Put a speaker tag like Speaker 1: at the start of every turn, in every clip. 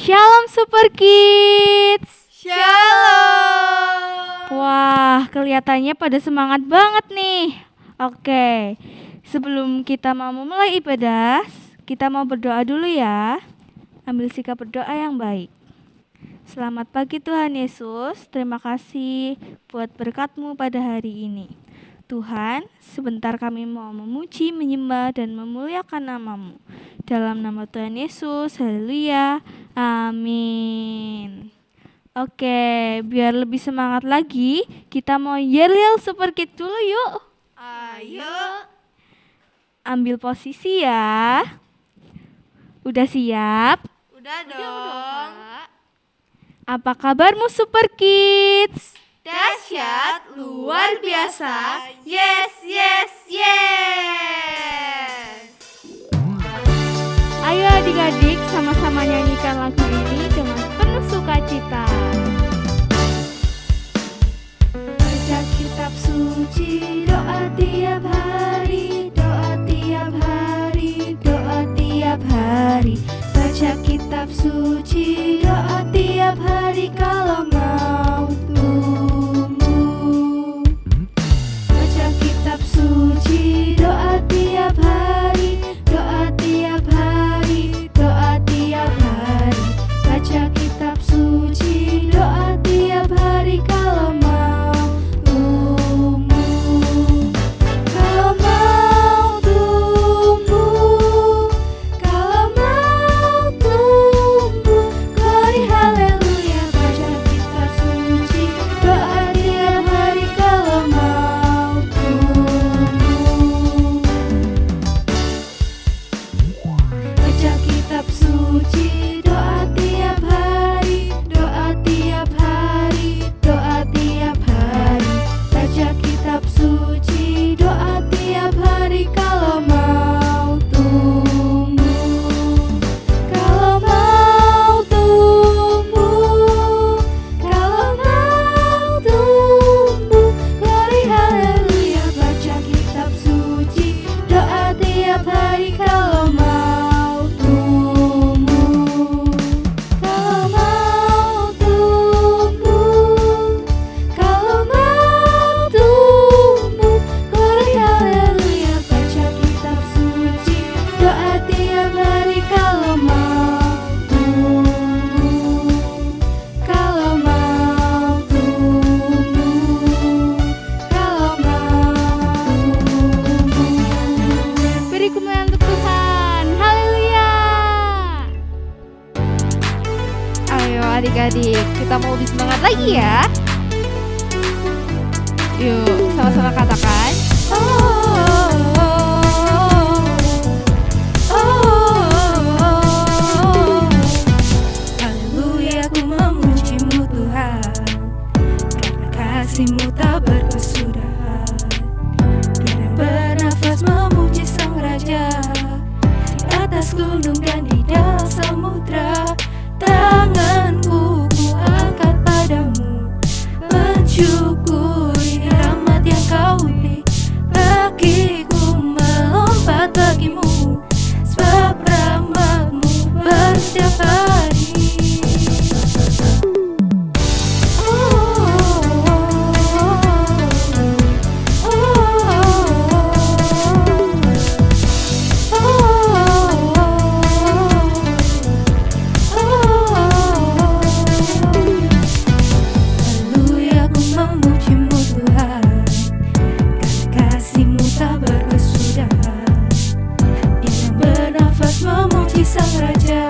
Speaker 1: Shalom Super Kids.
Speaker 2: Shalom.
Speaker 1: Wah, kelihatannya pada semangat banget nih. Oke, sebelum kita mau memulai ibadah, kita mau berdoa dulu ya. Ambil sikap berdoa yang baik. Selamat pagi Tuhan Yesus, terima kasih buat berkat-Mu pada hari ini. Tuhan, sebentar kami mau memuji, menyembah, dan memuliakan nama-Mu. Dalam nama Tuhan Yesus, haleluya, amin. Oke, biar lebih semangat lagi, kita mau yel-yel Super Kids dulu yuk.
Speaker 2: Ayo.
Speaker 1: Ambil posisi ya. Udah siap?
Speaker 2: Udah dong.
Speaker 1: Apa kabarmu Super Kids?
Speaker 2: Dahsyat, luar biasa. Yes, yes, yes.
Speaker 1: Ayo adik-adik sama-sama nyanyikan lagu ini dengan penuh sukacita.
Speaker 2: Baca kitab suci, doa tiap hari, doa tiap hari, doa tiap hari. Baca kitab suci, doa tiap hari kalau mau tumbuh. Baca kitab suci, doa tiap hari, doa tiap hari, doa tiap hari. Baca kitab suci, doa tiap hari kalau mau tumbuh. Kalau mau tumbuh, kalau mau tumbuh, glory haleluya. Baca kitab suci, doa tiap hari kalau mau tumbuh. Baca kitab suci, doa tiap hari, doa tiap hari, doa tiap hari. Baca kitab suci, doa tiap hari kalau mau tumbuh. Kalau mau tumbuh, kalau mau tumbuh, glory haleluya. Baca kitab suci, doa tiap hari kalau mau tumbuh. Kalau mau tumbuh, kalau mau tumbuh, glory haleluya. Baca kitab suci, doa tiap hari kalau mau tumbuh. Kalau mau tumbuh, kalau mau tumbuh.
Speaker 1: Beri kemuliaan untuk Tuhan. Haleluya. Ayo adik-adik, kita mau lebih semangat lagi ya. Yuk, sama-sama katakan.
Speaker 2: Haleluya, ku memuji-Mu Tuhan, karena kasih-Mu tak berkesudahan. Biar bernafas memuji Sang Raja, di atas gunung dan di dalam samudra. Tanganku ku angkat padamu, mensyukuri rahmat yang Kau beri. Kakiku melompat bagimu, sebab rahmat-Mu baru setiap hari. Haleluya, ku memuji-Mu Tuhan, karena kasih-Mu tak berkesudahan. Dia bernafas memuji Sang Raja,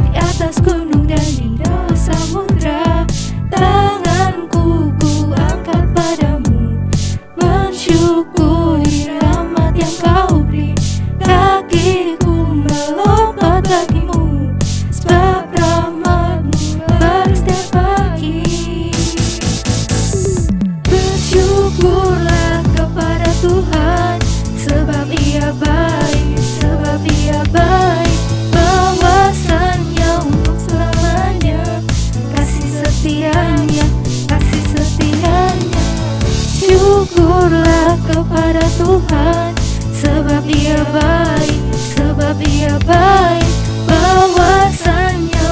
Speaker 2: di atas gunung dan di dalam samudra. Tanganku ku angkat padamu, mensyukuri rahmat yang Kau beri. Kakiku melompat bagimu, sebab rahmat-Mu baru setiap pagi. Bersyukurlah kepada Tuhan, sebab Ia baik, sebab Ia baik. Bahwasannya untuk selamanya, kasih setianya, kasih setianya. Syukurlah kepada Tuhan, sebab Ia baik, sebab Ia baik. Bahwasannya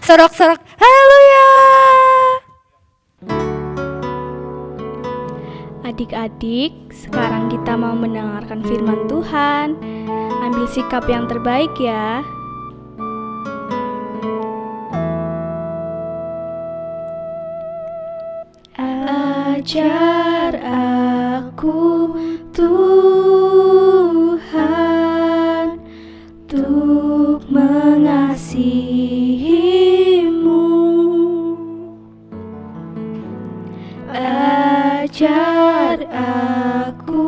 Speaker 1: Sorok-sorok, haleluya. Adik-adik, sekarang kita mau mendengarkan firman Tuhan. Ambil sikap yang terbaik ya.
Speaker 2: Ajar aku Tuhan untuk mengasihi-Mu. Ajar aku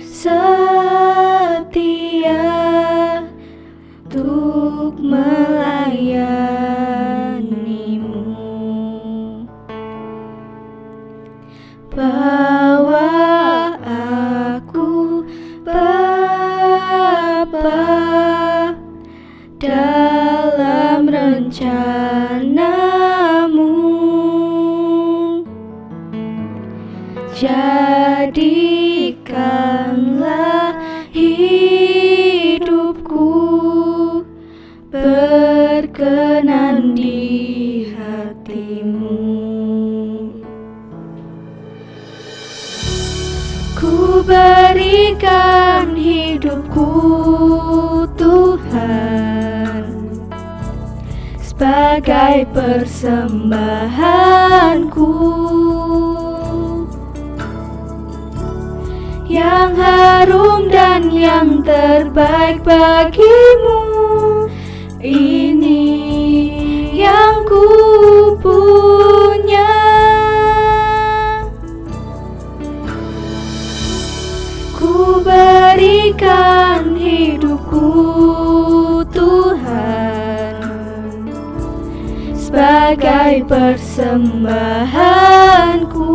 Speaker 2: setia untuk melayani-Mu. Bawa aku Bapa dalam rencana-Mu. Jadikanlah hidupku berkenan di hati-Mu. Ku berikan hidupku Tuhan sebagai persembahanku yang harum dan yang terbaik bagimu. Ini yang ku punya. Ku berikan hidupku Tuhan sebagai persembahanku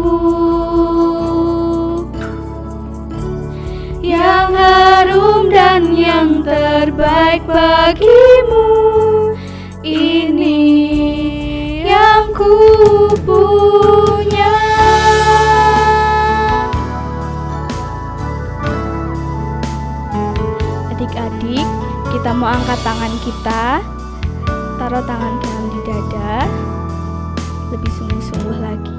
Speaker 2: yang harum dan yang terbaik bagimu. Ini yang ku punya.
Speaker 1: Adik-adik, kita mau angkat tangan kita. Taruh tangan kanan di dada. Lebih sungguh-sungguh lagi.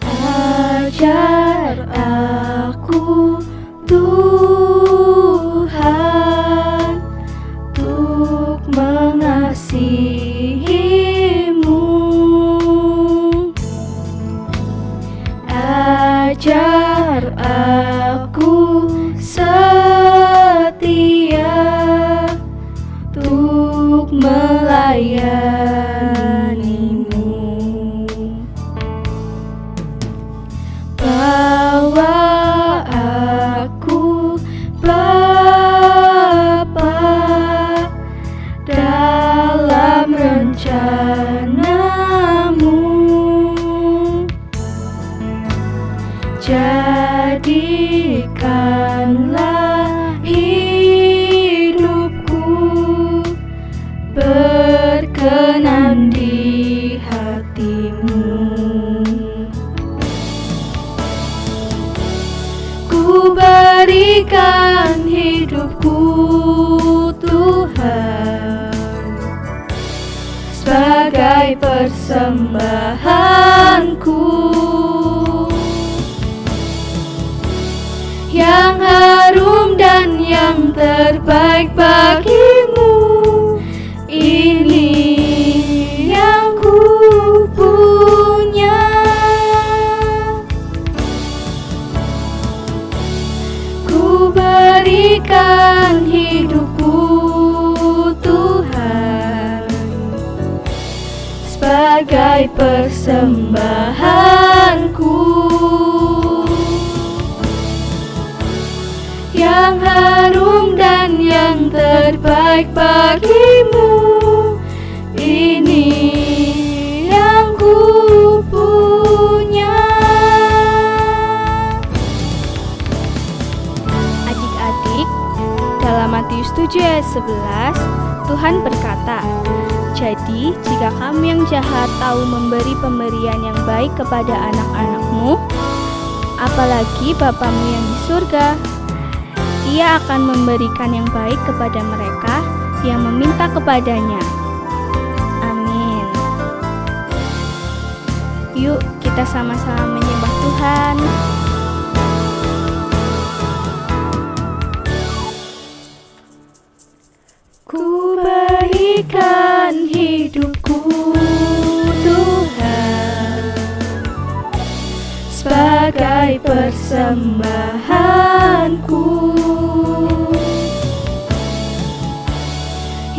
Speaker 2: Ajar aku Tuhan untuk mengasihi-Mu. Ajar aku setia untuk melayani-Mu. Bawa aku Bapa dalam rencana-Mu. Jadikanlah hidupku berkenan di hati-Mu. Ku berikan hidupku Tuhan sebagai persembahanku yang harum dan yang terbaik bagimu. Ini yang ku punya. Ku berikan hidupku Tuhan sebagai persembahanku yang harum dan yang terbaik bagimu. Ini yang ku punya.
Speaker 1: Adik-adik, dalam Matius 7 ayat 11, Tuhan berkata, "Jadi jika kamu yang jahat tahu memberi pemberian yang baik kepada anak-anakmu, apalagi Bapamu yang di surga, Ia akan memberikan yang baik kepada mereka yang meminta kepadanya." Amin. kita sama-sama menyembah Tuhan.
Speaker 2: Ku berikan hidupku Tuhan sebagai persembahanku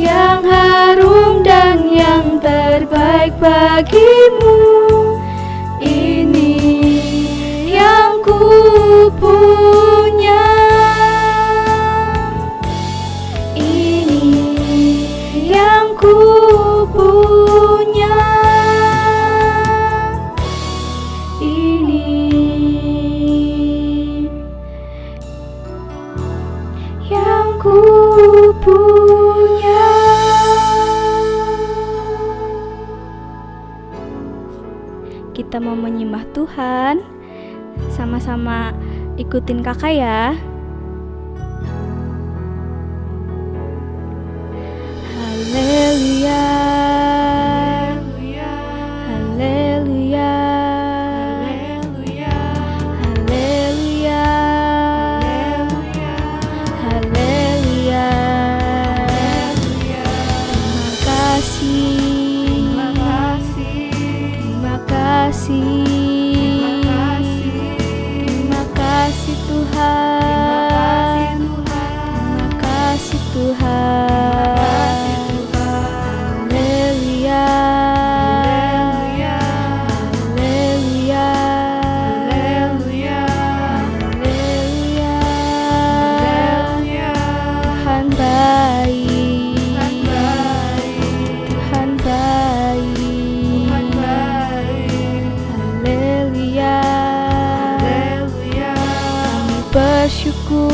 Speaker 2: yang harum dan yang terbaik bagimu. Ini yang ku punya, ini yang ku punya, ini yang ku punya.
Speaker 1: Kita mau menyembah Tuhan. Sama-sama ikutin kakak ya. Haleluya, haleluya, haleluya, haleluya. Terima kasih, terima kasih, terima kasih Tuhan, terima kasih Tuhan. Haleluya, haleluya, haleluya. Tuhan baik, Tuhan baik, haleluya. Kami bersyukur,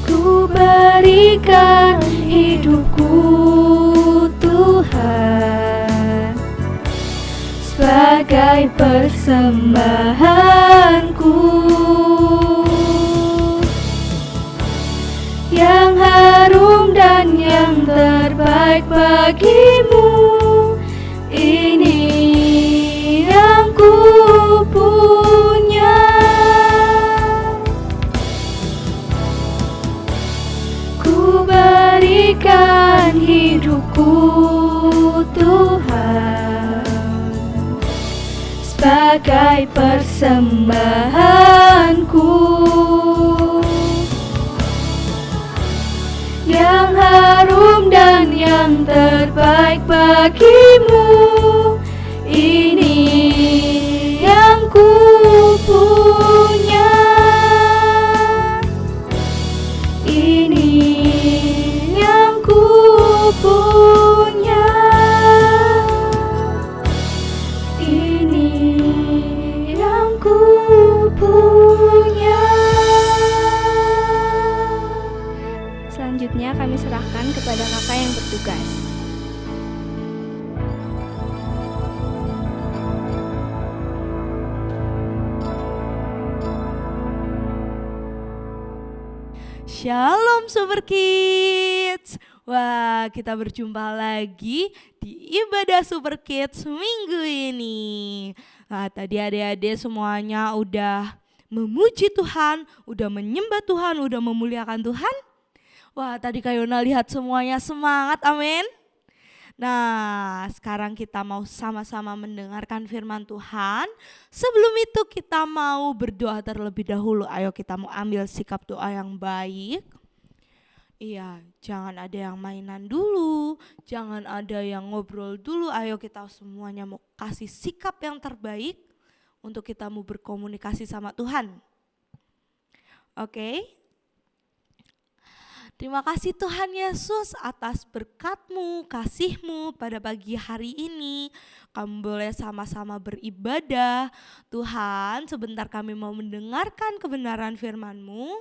Speaker 2: Ku berikan hidupku Tuhan sebagai persembahanku yang harum dan yang terbaik bagimu. Ini yang ku punya, ku berikan hidupku Tuhan sebagai persembahanku yang harum dan yang terbaik bagimu. Ini yang ku punya, ini yang ku punya, ini yang ku punya.
Speaker 1: Selanjutnya kami serahkan kepada kakak yang bertugas.
Speaker 3: Shalom Super Kids. Wah, kita berjumpa lagi di ibadah Super Kids minggu ini. Nah, tadi adik-adik semuanya udah memuji Tuhan, udah menyembah Tuhan, udah memuliakan Tuhan. Wah, tadi Kak Yona lihat semuanya semangat, amin. Nah, sekarang kita mau sama-sama mendengarkan firman Tuhan. Sebelum itu kita mau berdoa terlebih dahulu. Ayo kita mau ambil sikap doa yang baik. Iya, jangan ada yang mainan dulu, jangan ada yang ngobrol dulu. Ayo kita semuanya mau kasih sikap yang terbaik untuk kita mau berkomunikasi sama Tuhan. Oke? Terima kasih Tuhan Yesus atas berkat-Mu, kasih-Mu pada pagi hari ini. Kami boleh sama-sama beribadah. Tuhan, sebentar kami mau mendengarkan kebenaran firman-Mu.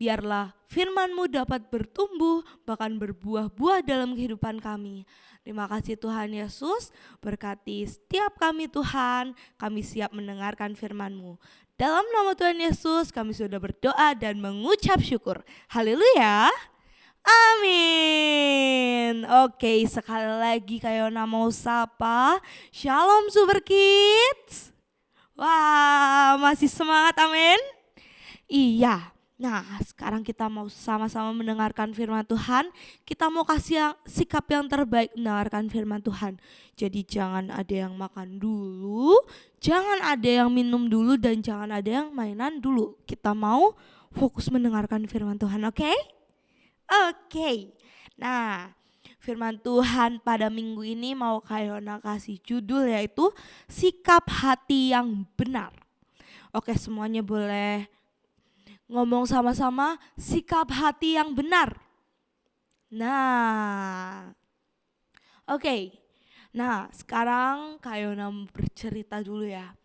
Speaker 3: Biarlah firman-Mu dapat bertumbuh, bahkan berbuah-buah dalam kehidupan kami. Terima kasih Tuhan Yesus, berkati setiap kami Tuhan, kami siap mendengarkan firman-Mu. Dalam nama Tuhan Yesus kami sudah berdoa dan mengucap syukur. Haleluya. Amin. Oke, sekali lagi Kayona mau sapa. Shalom Super Kids. Wah, masih semangat, amin? Iya. Nah, sekarang kita mau sama-sama mendengarkan firman Tuhan. Kita mau kasih sikap yang terbaik mendengarkan firman Tuhan. Jadi jangan ada yang makan dulu, jangan ada yang minum dulu, dan jangan ada yang mainan dulu. Kita mau fokus mendengarkan firman Tuhan, oke? Oke. Nah, firman Tuhan pada minggu ini mau Kayona kasih judul yaitu sikap hati yang benar. Oke, semuanya boleh ngomong sama-sama, sikap hati yang benar. Nah, oke. Nah, sekarang Kayona bercerita dulu ya.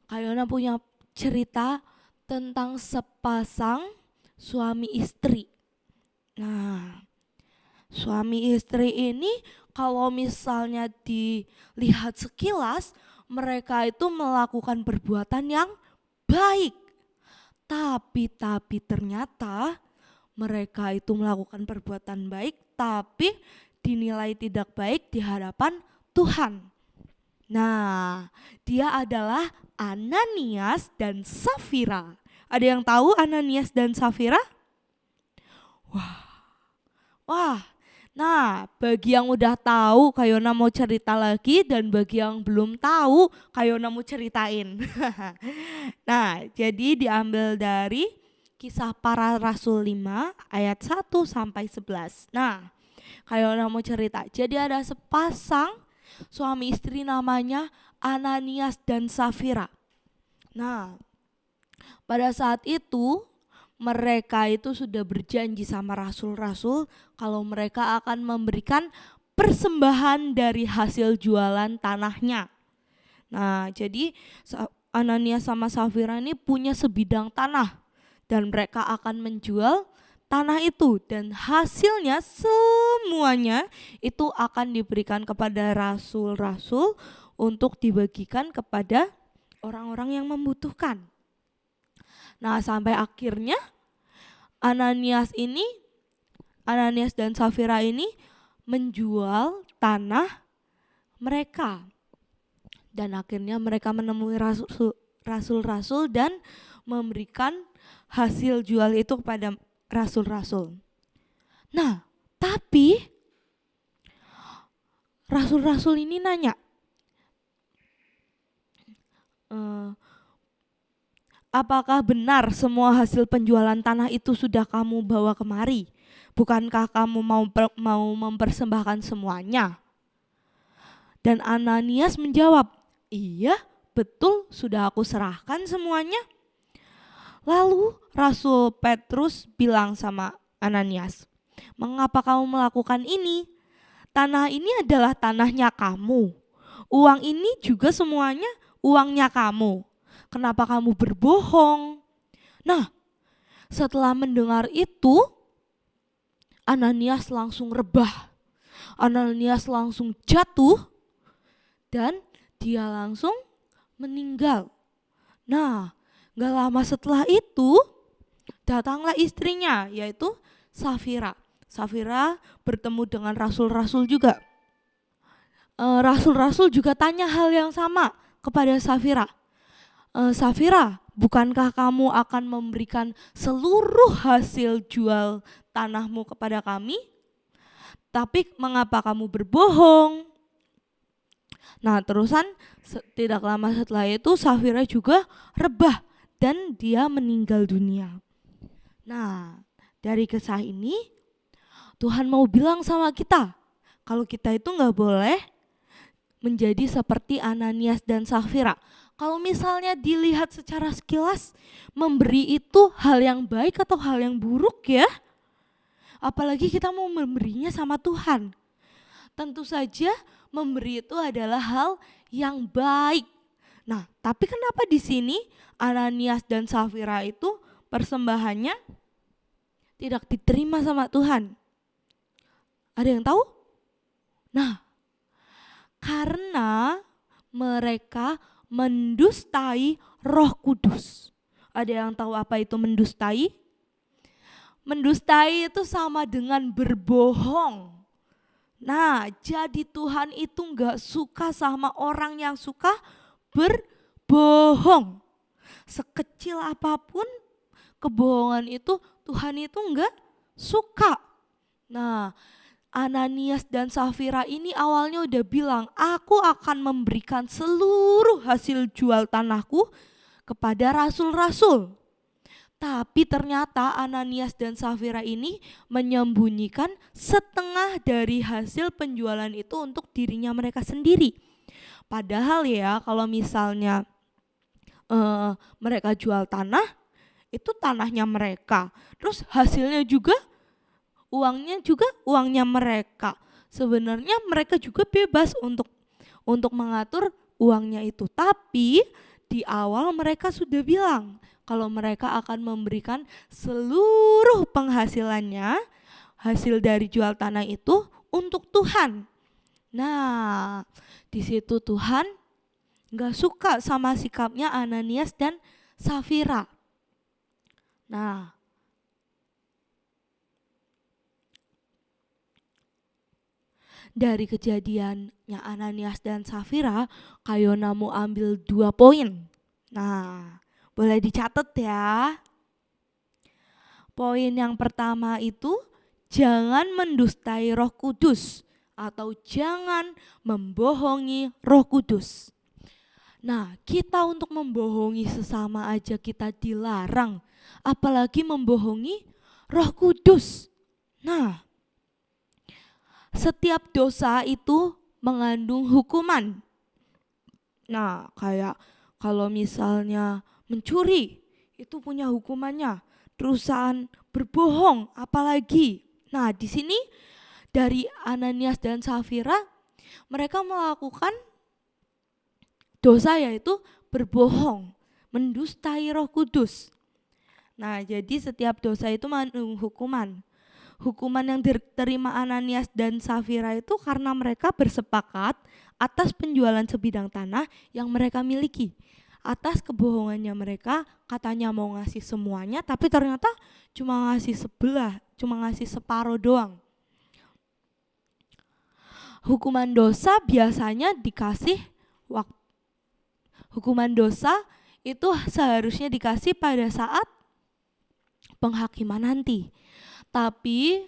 Speaker 3: Kayona punya cerita tentang sepasang suami istri. Nah, suami istri ini kalau misalnya dilihat sekilas, mereka itu melakukan perbuatan yang baik. Tapi ternyata mereka itu melakukan perbuatan baik tapi dinilai tidak baik di hadapan Tuhan. Nah, dia adalah Ananias dan Safira. Ada yang tahu Ananias dan Safira? Wah. Nah, bagi yang udah tahu, Kayona mau cerita lagi, dan bagi yang belum tahu, Kayona mau ceritain. Nah, jadi diambil dari Kisah Para Rasul 5 ayat 1 sampai 11. Nah, Kayona mau cerita. Jadi ada sepasang suami istri namanya Ananias dan Safira. Nah, pada saat itu mereka itu sudah berjanji sama rasul-rasul kalau mereka akan memberikan persembahan dari hasil jualan tanahnya. Nah, jadi Ananias sama Safira ini punya sebidang tanah dan mereka akan menjual tanah itu, dan hasilnya semuanya itu akan diberikan kepada rasul-rasul untuk dibagikan kepada orang-orang yang membutuhkan. Nah, sampai akhirnya Ananias dan Safira ini menjual tanah mereka. Dan akhirnya mereka menemui rasul-rasul dan memberikan hasil jual itu kepada rasul-rasul. Nah, tapi rasul-rasul ini nanya, apakah benar semua hasil penjualan tanah itu sudah kamu bawa kemari? Bukankah kamu mau mempersembahkan semuanya? Dan Ananias menjawab, iya betul, sudah aku serahkan semuanya. Lalu Rasul Petrus bilang sama Ananias, mengapa kamu melakukan ini? Tanah ini adalah tanahnya kamu. Uang ini juga semuanya uangnya kamu. Kenapa kamu berbohong? Nah, setelah mendengar itu, Ananias langsung rebah. Ananias langsung jatuh dan dia langsung meninggal. Nah, gak lama setelah itu datanglah istrinya, yaitu Safira. Safira bertemu dengan rasul-rasul juga. Rasul-rasul juga tanya hal yang sama kepada Safira. Safira, bukankah kamu akan memberikan seluruh hasil jual tanahmu kepada kami? Tapi mengapa kamu berbohong? Nah, terusan tidak lama setelah itu Safira juga rebah dan dia meninggal dunia. Nah, dari kisah ini Tuhan mau bilang sama kita, kalau kita itu gak boleh menjadi seperti Ananias dan Safira. Kalau misalnya dilihat secara sekilas, memberi itu hal yang baik atau hal yang buruk ya? Apalagi kita mau memberinya sama Tuhan. Tentu saja memberi itu adalah hal yang baik. Nah, tapi kenapa di sini Ananias dan Safira itu persembahannya tidak diterima sama Tuhan? Ada yang tahu? Nah, karena mereka mendustai Roh Kudus. Ada yang tahu apa itu mendustai? Mendustai itu sama dengan berbohong. Nah, jadi Tuhan itu nggak suka sama orang yang suka berbohong. Sekecil apapun kebohongan itu Tuhan itu nggak suka. Nah, Ananias dan Safira ini awalnya udah bilang, aku akan memberikan seluruh hasil jual tanahku kepada rasul-rasul. Tapi ternyata Ananias dan Safira ini menyembunyikan setengah dari hasil penjualan itu untuk dirinya mereka sendiri. Padahal ya kalau misalnya mereka jual tanah, itu tanahnya mereka. Terus hasilnya juga, uangnya mereka. Sebenarnya mereka juga bebas untuk mengatur uangnya itu. Tapi di awal mereka sudah bilang kalau mereka akan memberikan seluruh penghasilannya, hasil dari jual tanah itu untuk Tuhan. Nah, di situ Tuhan gak suka sama sikapnya Ananias dan Safira. Nah, dari kejadiannya Ananias dan Safira, Kayona mau ambil 2 poin. Nah, boleh dicatat ya. Poin yang pertama itu jangan mendustai Roh Kudus atau jangan membohongi Roh Kudus. Nah, kita untuk membohongi sesama aja kita dilarang, apalagi membohongi Roh Kudus. Nah, setiap dosa itu mengandung hukuman. Nah, kayak kalau misalnya mencuri itu punya hukumannya, terusan berbohong apalagi. Nah, di sini dari Ananias dan Safira mereka melakukan dosa yaitu berbohong, mendustai Roh Kudus. Nah, jadi setiap dosa itu mengandung hukuman. Hukuman yang diterima Ananias dan Safira itu karena mereka bersepakat atas penjualan sebidang tanah yang mereka miliki. Atas kebohongannya mereka, katanya mau ngasih semuanya tapi ternyata cuma ngasih separuh doang. Hukuman dosa biasanya dikasih hukuman dosa itu seharusnya dikasih pada saat penghakiman nanti. Tapi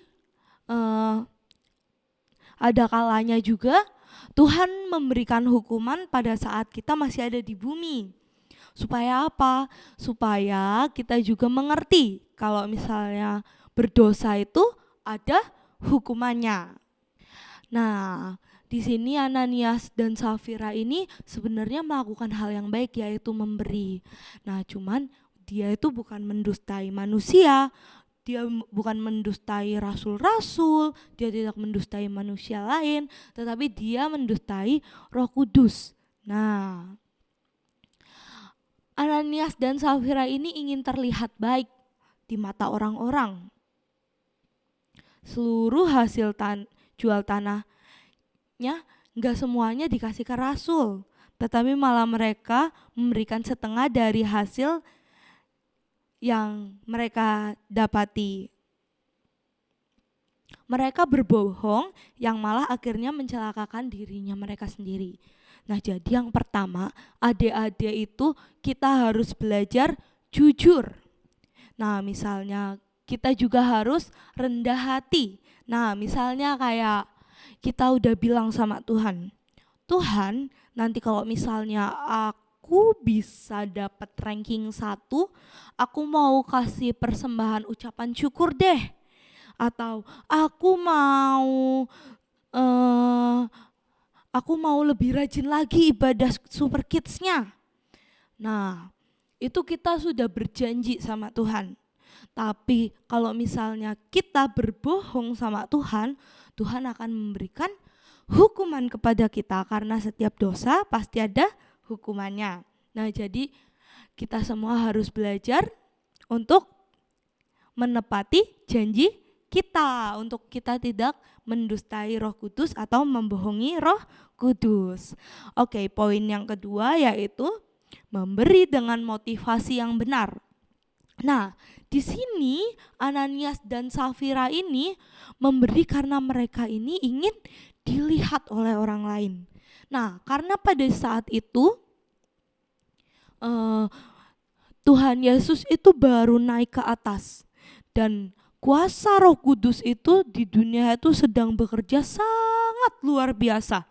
Speaker 3: ada kalanya juga Tuhan memberikan hukuman pada saat kita masih ada di bumi. Supaya apa? Supaya kita juga mengerti kalau misalnya berdosa itu ada hukumannya. Nah, di sini Ananias dan Safira ini sebenarnya melakukan hal yang baik yaitu memberi. Nah, cuman dia itu bukan mendustai manusia, dia bukan mendustai rasul-rasul, dia tidak mendustai manusia lain, tetapi dia mendustai Roh Kudus. Nah, Ananias dan Safira ini ingin terlihat baik di mata orang-orang. Seluruh hasil jual tanahnya enggak semuanya dikasih ke rasul, tetapi malah mereka memberikan setengah dari hasil yang mereka dapati. Mereka berbohong yang malah akhirnya mencelakakan dirinya mereka sendiri. Nah, jadi yang pertama, adik-adik itu kita harus belajar jujur. Nah, misalnya kita juga harus rendah hati. Nah, misalnya kayak kita udah bilang sama Tuhan, Tuhan, nanti kalau misalnya aku bisa dapat ranking 1, aku mau kasih persembahan ucapan syukur deh. Atau aku mau lebih rajin lagi ibadah Super Kids-nya. Nah, itu kita sudah berjanji sama Tuhan. Tapi kalau misalnya kita berbohong sama Tuhan, Tuhan akan memberikan hukuman kepada kita karena setiap dosa pasti ada hukumannya. Nah, jadi kita semua harus belajar untuk menepati janji kita, untuk kita tidak mendustai Roh Kudus atau membohongi Roh Kudus. Oke, poin yang kedua yaitu memberi dengan motivasi yang benar. Nah, di sini Ananias dan Safira ini memberi karena mereka ini ingin dilihat oleh orang lain. Nah, karena pada saat itu Tuhan Yesus itu baru naik ke atas dan kuasa Roh Kudus itu di dunia itu sedang bekerja sangat luar biasa.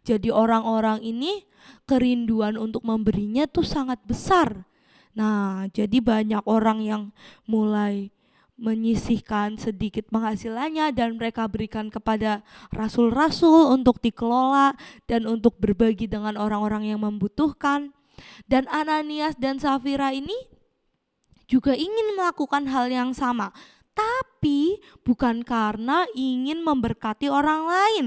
Speaker 3: Jadi orang-orang ini kerinduan untuk memberinya tuh sangat besar. Nah, jadi banyak orang yang mulai menyisihkan sedikit penghasilannya dan mereka berikan kepada rasul-rasul untuk dikelola dan untuk berbagi dengan orang-orang yang membutuhkan. Dan Ananias dan Safira ini juga ingin melakukan hal yang sama, tapi bukan karena ingin memberkati orang lain,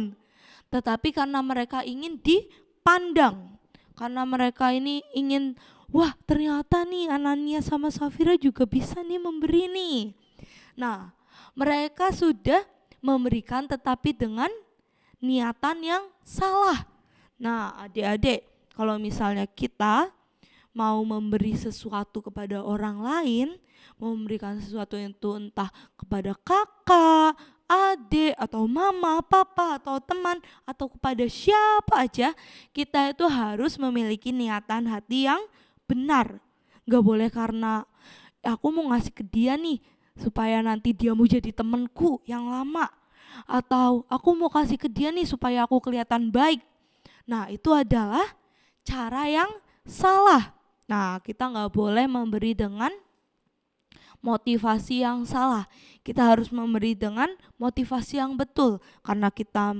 Speaker 3: tetapi karena mereka ingin dipandang. Karena mereka ini ingin, wah ternyata nih Ananias sama Safira juga bisa nih memberi nih. Nah, mereka sudah memberikan tetapi dengan niatan yang salah. Nah, adik-adik, kalau misalnya kita mau memberi sesuatu kepada orang lain, mau memberikan sesuatu itu entah kepada kakak, adik, atau mama, papa, atau teman, atau kepada siapa aja, kita itu harus memiliki niatan hati yang benar. Gak boleh karena aku mau ngasih ke dia nih supaya nanti dia mau jadi temanku yang lama, atau aku mau kasih ke dia nih supaya aku kelihatan baik. Nah, itu adalah cara yang salah. Nah, kita gak boleh memberi dengan motivasi yang salah. Kita harus memberi dengan motivasi yang betul, karena kita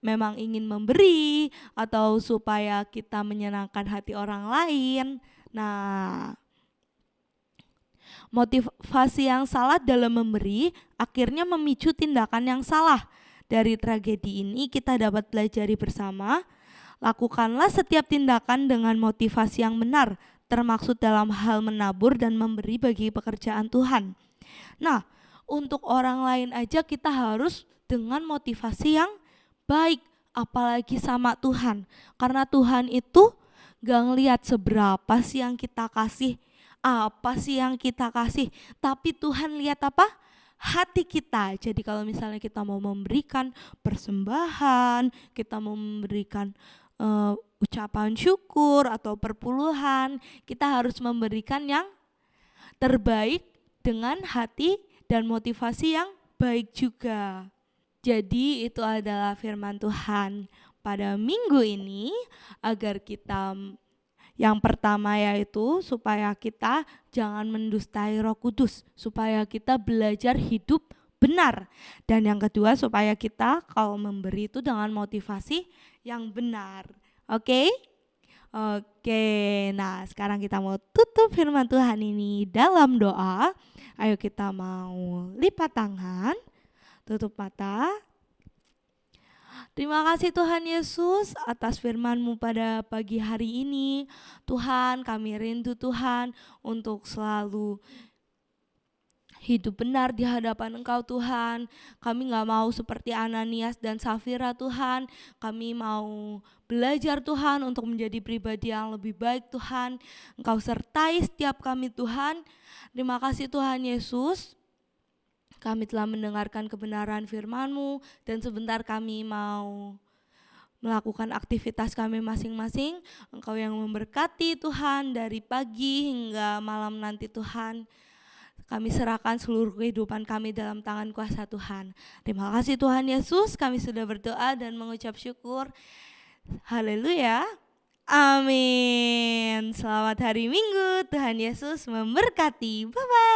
Speaker 3: memang ingin memberi atau supaya kita menyenangkan hati orang lain. Nah, motivasi yang salah dalam memberi akhirnya memicu tindakan yang salah. Dari tragedi ini kita dapat pelajari bersama, lakukanlah setiap tindakan dengan motivasi yang benar, termaksud dalam hal menabur dan memberi bagi pekerjaan Tuhan. Nah, untuk orang lain aja kita harus dengan motivasi yang baik, apalagi sama Tuhan. Karena Tuhan itu gak ngelihat seberapa sih yang kita kasih, apa sih yang kita kasih, tapi Tuhan lihat apa? Hati kita. Jadi kalau misalnya kita mau memberikan persembahan, kita mau memberikan ucapan syukur atau perpuluhan, kita harus memberikan yang terbaik dengan hati dan motivasi yang baik juga. Jadi itu adalah firman Tuhan pada minggu ini, agar kita yang pertama yaitu supaya kita jangan mendustai Roh Kudus, supaya kita belajar hidup benar. Dan yang kedua supaya kita kalau memberi itu dengan motivasi yang benar. Oke? Oke, nah sekarang kita mau tutup firman Tuhan ini dalam doa. Ayo kita mau lipat tangan, tutup mata. Terima kasih Tuhan Yesus atas firman-Mu pada pagi hari ini. Tuhan, kami rindu Tuhan untuk selalu hidup benar di hadapan Engkau Tuhan. Kami gak mau seperti Ananias dan Safira Tuhan. Kami mau belajar Tuhan untuk menjadi pribadi yang lebih baik Tuhan. Engkau sertai setiap kami Tuhan. Terima kasih Tuhan Yesus. Kami telah mendengarkan kebenaran firman-Mu dan sebentar kami mau melakukan aktivitas kami masing-masing. Engkau yang memberkati Tuhan dari pagi hingga malam nanti Tuhan. Kami serahkan seluruh kehidupan kami dalam tangan kuasa Tuhan. Terima kasih Tuhan Yesus, kami sudah berdoa dan mengucap syukur. Haleluya. Amin. Selamat hari Minggu, Tuhan Yesus memberkati. Bye-bye.